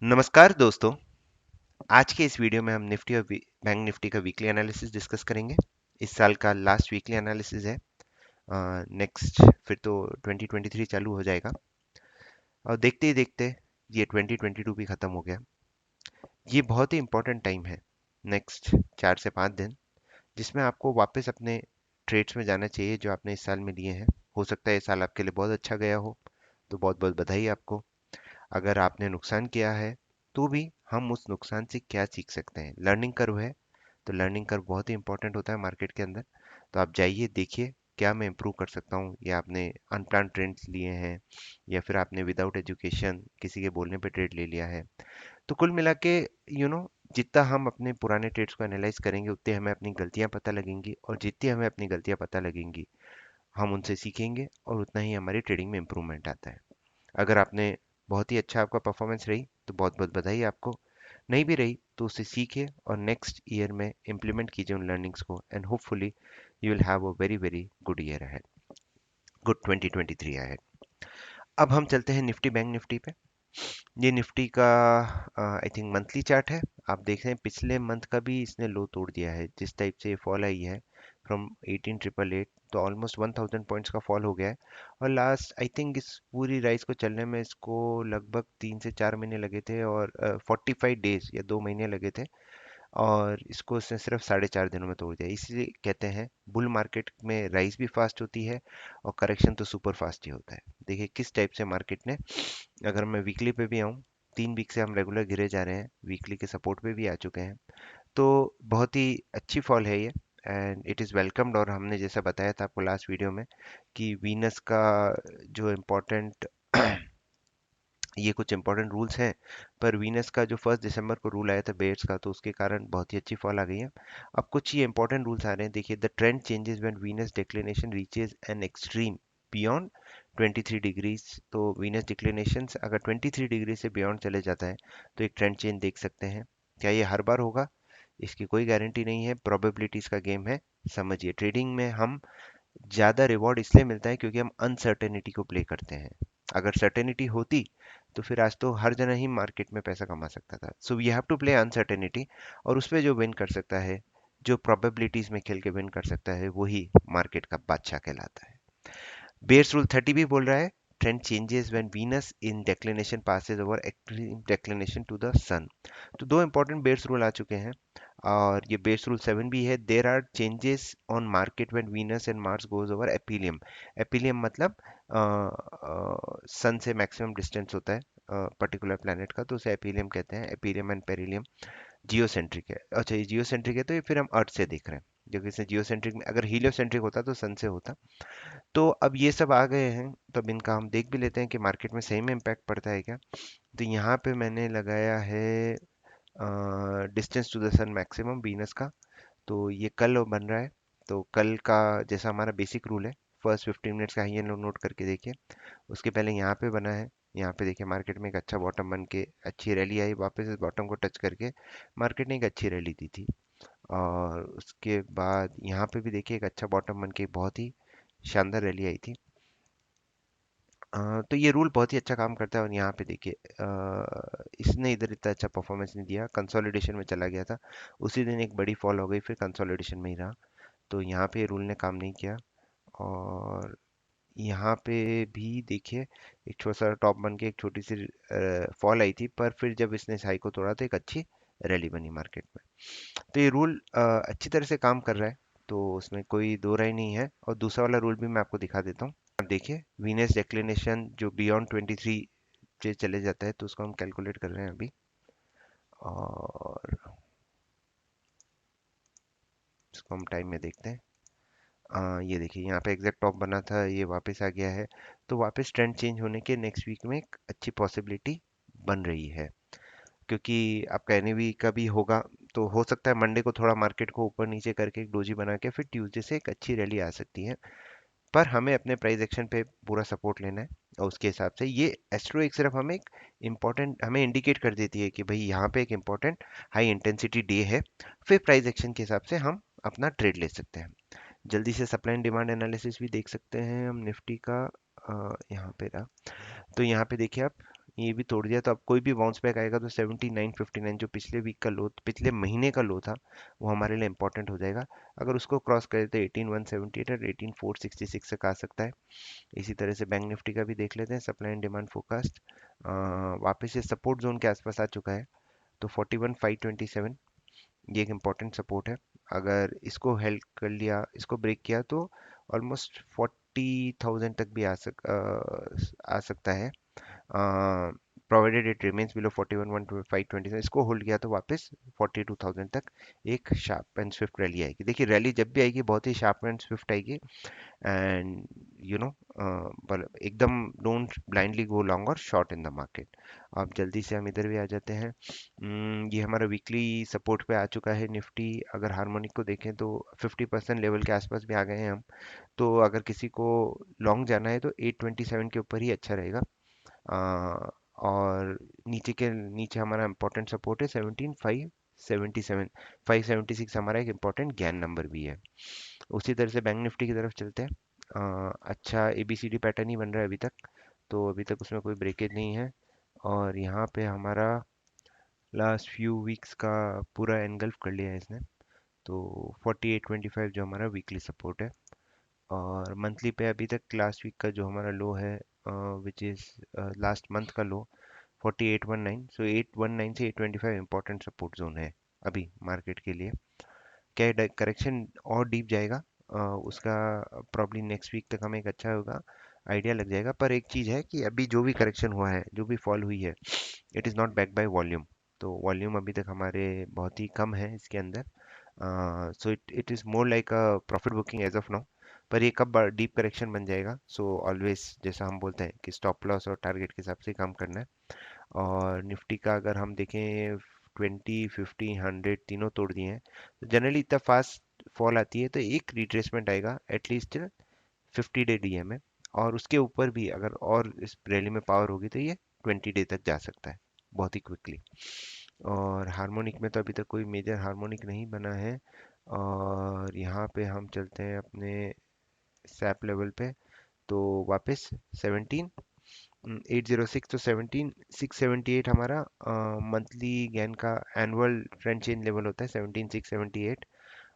नमस्कार दोस्तों। आज के इस वीडियो में हम निफ्टी और बैंक निफ्टी का वीकली एनालिसिस डिस्कस करेंगे। इस साल का लास्ट वीकली एनालिसिस है। नेक्स्ट फिर तो 2023 चालू हो जाएगा और देखते ही देखते ये 2022 भी ख़त्म हो गया। ये बहुत ही इंपॉर्टेंट टाइम है, नेक्स्ट 4 से 5 दिन, जिसमें आपको वापस अपने ट्रेड्स में जाना चाहिए जो आपने इस साल में लिए हैं। हो सकता है ये साल आपके लिए बहुत अच्छा गया हो, तो बहुत बहुत बधाई आपको। अगर आपने नुकसान किया है तो भी हम उस नुकसान से क्या सीख सकते हैं, लर्निंग कर्व है। तो लर्निंग कर्व बहुत ही इंपॉर्टेंट होता है मार्केट के अंदर। तो आप जाइए, देखिए क्या मैं इम्प्रूव कर सकता हूँ, या आपने अनप्लान ट्रेंड्स लिए हैं, या फिर आपने विदाउट एजुकेशन किसी के बोलने पे ट्रेड ले लिया है। तो कुल मिला के जितना हम अपने पुराने ट्रेड्स को एनालाइज करेंगे उतने हमें अपनी गलतियां पता लगेंगी, और जितनी हमें अपनी गलतियां पता लगेंगी हम उनसे सीखेंगे, और उतना ही हमारी ट्रेडिंग में इम्प्रूवमेंट आता है। अगर आपने बहुत ही अच्छा आपका परफॉर्मेंस रही तो बहुत बहुत बधाई आपको। नहीं भी रही तो उससे सीखिए और नेक्स्ट ईयर में इम्प्लीमेंट कीजिए उन लर्निंग्स को, and hopefully you will have a very very good year ahead, good 2023 ahead. अब हम चलते हैं निफ्टी बैंक निफ्टी पे। ये निफ्टी का आई थिंक मंथली चार्ट है। आप देख रहे हैं पिछले मंथ का भी इसने लो तोड़ दिया है। जिस टाइप से ये फॉल आई है फ्रॉम 18888, तो ऑलमोस्ट 1000 पॉइंट्स का फॉल हो गया है। और लास्ट आई थिंक इस पूरी राइज को चलने में इसको लगभग 3 से 4 महीने लगे थे, और 45 डेज या 2 महीने लगे थे, और इसको उसने सिर्फ 4.5 दिनों में तोड़ दिया। इसलिए कहते हैं बुल मार्केट में राइज भी फास्ट होती है और करेक्शन तो सुपर फास्ट ही होता है। देखिए किस टाइप से मार्केट ने, अगर मैं वीकली पे भी आऊँ, 3 वीक से हम रेगुलर गिरे जा रहे हैं, वीकली के सपोर्ट पे भी आ चुके हैं। तो बहुत ही अच्छी फॉल है ये, एंड इट इज़ वेलकम्ड। और हमने जैसा बताया था आपको लास्ट वीडियो में कि वीनस का जो इम्पोर्टेंट ये कुछ इंपॉर्टेंट रूल्स हैं, पर वीनस का जो 1 दिसंबर को रूल आया था बेयर्स का, तो उसके कारण बहुत ही अच्छी फॉल आ गई है। अब कुछ ये इंपॉर्टेंट रूल्स आ रहे हैं। देखिए, the trend changes when Venus declination reaches an extreme beyond 23 degrees. तो वीनस डिक्लिनेशन अगर 23 डिग्री से बियॉन्ड चले जाता है तो एक ट्रेंड चेंज देख सकते हैं। क्या ये हर बार होगा? इसकी कोई गारंटी नहीं है, प्रोबेबिलिटीज का गेम है। समझिए, ट्रेडिंग में हम ज़्यादा रिवॉर्ड इसलिए मिलता है क्योंकि हम अनसर्टेनिटी को प्ले करते हैं। अगर सर्टेनिटी होती तो फिर आज तो हर जना ही मार्केट में पैसा कमा सकता था। So we have to play uncertainty, और उस पे जो विन कर सकता है, जो प्रोबेबिलिटीज में खेल के विन कर सकता है, वही मार्केट का बादशाह कहलाता है। बेयर्स रूल 30 भी बोल रहा है, trend changes when Venus in declination passes over extreme declination to the sun. तो दो इंपॉर्टेंट बेयर्स रूल आ चुके हैं। और ये बेस रूल 7 भी है, there are changes on market when Venus and Mars goes over aphelion. Aphelion मतलब sun से मैक्सिमम डिस्टेंस होता है पर्टिकुलर प्लैनेट का, तो उसे एपिलियम कहते हैं। एपिलियम एंड पेरिलियम जियोसेंट्रिक है। अच्छा, ये जियोसेंट्रिक है तो ये फिर हम अर्थ से देख रहे हैं, जो कि इसमें जियोसेंट्रिक में, अगर हीलियोसेंट्रिक होता तो सन से होता। तो अब ये सब आ गए हैं, तो अब इनका हम देख भी लेते हैं कि मार्केट में सही में इम्पैक्ट पड़ता है क्या। तो यहाँ पे मैंने लगाया है distance to the sun maximum Venus का। तो ये कल बन रहा है। तो कल का जैसा हमारा बेसिक रूल है, फर्स्ट 15 मिनट्स का हाई एंड लो नोट करके देखिए। उसके पहले यहाँ पे बना है। यहाँ पे देखिए मार्केट में एक अच्छा बॉटम बन के अच्छी रैली आई, वापस इस बॉटम को टच करके मार्केट ने एक अच्छी रैली दी थी। और उसके बाद यहाँ पे भी देखिए एक अच्छा बॉटम बन के बहुत ही शानदार रैली आई थी। तो ये रूल बहुत ही अच्छा काम करता है। और यहाँ पे देखिए इसने इधर इतना अच्छा परफॉर्मेंस नहीं दिया, कंसोलिडेशन में चला गया था। उसी दिन एक बड़ी फॉल हो गई, फिर कंसोलिडेशन में ही रहा। तो यहाँ पे रूल ने काम नहीं किया। और यहाँ पे भी देखिए एक छोटा सा टॉप बन के एक छोटी सी फॉल आई थी, पर फिर जब इसने इस हाई को तोड़ा तो एक अच्छी रैली बनी मार्केट में। तो ये रूल अच्छी तरह से काम कर रहा है, तो उसमें कोई दो राय नहीं है। और दूसरा वाला रूल भी मैं आपको दिखा देता हूँ। आप देखिए वीनस डिक्लिनेशन जो बियॉन्ड 23 से चले जाता है, तो उसको हम कैलकुलेट कर रहे हैं अभी। और इसको हम टाइम में देखते हैं। ये देखिए यहाँ पे एग्जैक्ट टॉप बना था, ये वापस आ गया है। तो वापस ट्रेंड चेंज होने के नेक्स्ट वीक में एक अच्छी पॉसिबिलिटी बन रही है, क्योंकि आपका एनएवी का भी होगा। तो हो सकता है मंडे को थोड़ा मार्केट को ऊपर नीचे करके एक डोजी बना के फिर ट्यूसडे से एक अच्छी रैली आ सकती है। पर हमें अपने प्राइस एक्शन पे पूरा सपोर्ट लेना है, और उसके हिसाब से ये एस्ट्रो एक सिर्फ हमें एक इम्पॉर्टेंट हमें इंडिकेट कर देती है कि भाई यहाँ पे एक इम्पॉर्टेंट हाई इंटेंसिटी डे है। फिर प्राइस एक्शन के हिसाब से हम अपना ट्रेड ले सकते हैं। जल्दी से सप्लाई एंड डिमांड एनालिसिस भी देख सकते हैं हम निफ्टी का। यहाँ पे रहा। तो यहाँ पे देखिए आप, ये भी तोड़ दिया, तो अब कोई भी बाउंस बैक आएगा तो 79.59 जो पिछले वीक का लो, पिछले महीने का लो था, वो हमारे लिए इंपॉर्टेंट हो जाएगा। अगर उसको क्रॉस करे तो 18,178 और 18,466 तक आ सकता है। इसी तरह से बैंक निफ्टी का भी देख लेते हैं, सप्लाई एंड डिमांड फोरकास्ट वापस से सपोर्ट जोन के आसपास आ चुका है। तो 41,527 ये एक इम्पॉर्टेंट सपोर्ट है। अगर इसको हेल्प कर लिया, इसको ब्रेक किया, तो ऑलमोस्ट 40,000 तक भी आ सकता है, प्रोवाइडेड इट रिमेन्स बिलो 41,527। इसको होल्ड किया तो वापस 42,000 तक एक शार्प एंड स्विफ्ट रैली आएगी। देखिए रैली जब भी आएगी बहुत ही शार्प एंड स्विफ्ट आएगी, एंड यू नो एकदम डोंट ब्लाइंडली गो लॉन्ग और शॉर्ट इन द मार्केट। अब जल्दी से हम इधर भी आ जाते हैं। ये हमारा वीकली सपोर्ट पे आ चुका है निफ्टी। अगर हार्मोनिक को देखें तो 50% लेवल के आसपास भी आ गए हैं हम। तो अगर किसी को लॉन्ग जाना है तो 827 के ऊपर ही अच्छा रहेगा। और नीचे के नीचे हमारा इंपॉर्टेंट सपोर्ट है 17,577। 576 हमारा एक इम्पॉर्टेंट ज्ञान नंबर भी है। उसी तरह से बैंक निफ्टी की तरफ चलते हैं। अच्छा एबीसीडी पैटर्न ही बन रहा है अभी तक, तो अभी तक उसमें कोई ब्रेकेज नहीं है। और यहाँ पे हमारा लास्ट फ्यू वीक्स का पूरा एनगल्फ कर लिया है इसने। तो 4825 जो हमारा वीकली सपोर्ट है। और मंथली पे अभी तक लास्ट वीक का जो हमारा लो है, विच इज़ लास्ट मंथ का लो 4819। सो 819 से 825 इंपॉर्टेंट सपोर्ट जोन है अभी मार्केट के लिए। क्या करेक्शन और डीप जाएगा, उसका प्रॉब्ली नेक्स्ट वीक तक हमें एक अच्छा होगा, आइडिया लग जाएगा। पर एक चीज़ है कि अभी जो भी करेक्शन हुआ है, जो भी फॉल हुई है, it is not back by volume. तो वॉल्यूम अभी तक हमारे बहुत ही कम है इसके अंदर। So it it is more like a profit booking as of now. पर ये कब डीप करेक्शन बन जाएगा, सो ऑलवेज जैसा हम बोलते हैं कि स्टॉप लॉस और टारगेट के हिसाब से काम करना है। और निफ्टी का अगर हम देखें 20, 50, 100 तीनों तोड़ दिए हैं, तो जनरली इतना फास्ट फॉल आती है तो एक रिट्रेसमेंट आएगा एटलीस्ट 50 डे डीएम में। और उसके ऊपर भी अगर और इस रैली में पावर होगी तो ये 20 डे तक जा सकता है बहुत ही क्विकली। और हार्मोनिक में तो अभी तक कोई मेजर हार्मोनिक नहीं बना है। और यहाँ पे हम चलते हैं अपने सैप लेवल पे। तो वापस 17,806, तो 17,678 हमारा मंथली गेन का एनुअल ट्रेंड चेंज लेवल होता है 17,678।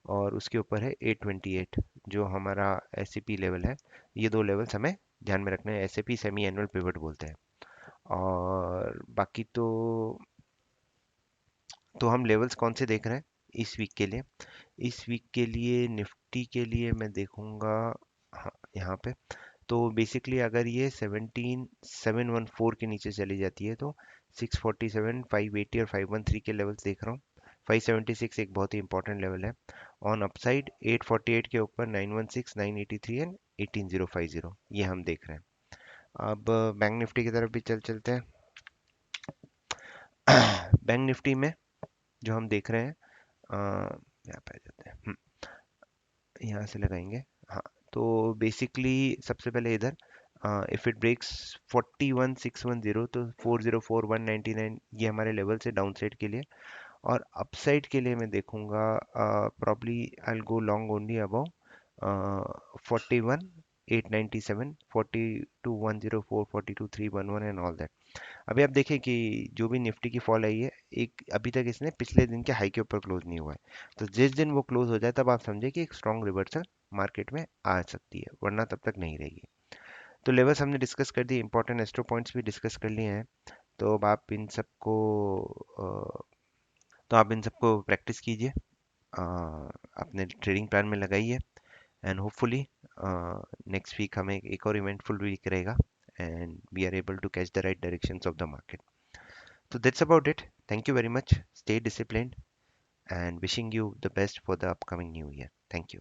और उसके ऊपर है 828 जो हमारा एससीपी लेवल है। ये दो लेवल्स हमें ध्यान में रखने हैं, एसएपी सेमी एनुअल पिवट बोलते हैं। और बाकी तो हम लेवल्स कौन से देख रहे हैं इस वीक के लिए? इस वीक के लिए निफ्टी के लिए मैं देखूंगा, हाँ यहाँ पे। तो बेसिकली अगर ये 17,714 के नीचे चली जाती है तो 647, 580 और 513 के लेवल्स देख रहा हूँ। 576 एक बहुत ही इंपॉर्टेंट लेवल है। ऑन अपसाइड 848 के ऊपर 916, 983 एंड 18050 ये हम देख रहे हैं। अब बैंक निफ्टी की तरफ भी चलते हैं। बैंक निफ्टी में जो हम देख रहे हैं, यहाँ पे आ जाते हैं, यहाँ से लगाएंगे। हाँ, तो बेसिकली सबसे पहले इधर इफ इट ब्रेक्स 41,610 तो 404199 ये हमारे लेवल से डाउन साइड के लिए। और अपसाइड के लिए मैं देखूंगा probably I go long only about 41,897, 42,104, 42,311 and all that. अभी आप देखें कि जो भी निफ्टी की फॉल आई है, एक अभी तक इसने पिछले दिन के हाई के ऊपर क्लोज नहीं हुआ है। तो जिस दिन वो क्लोज हो जाए तब आप समझे कि एक स्ट्रॉन्ग रिवर्सल मार्केट में आ सकती है, वरना तब तक नहीं रहेगी। तो लेवल्स हमने डिस्कस कर दिए, इंपॉर्टेंट एस्ट्रो पॉइंट्स भी डिस्कस कर लिए हैं। तो अब आप इन सबको प्रैक्टिस कीजिए, अपने ट्रेडिंग प्लान में लगाइए। एंड होपफुली नेक्स्ट वीक हमें एक और इवेंटफुल वीक रहेगा, and we are able to catch the right directions of the market. So that's about it. Thank you very much. Stay disciplined and wishing you the best for the upcoming new year. Thank you.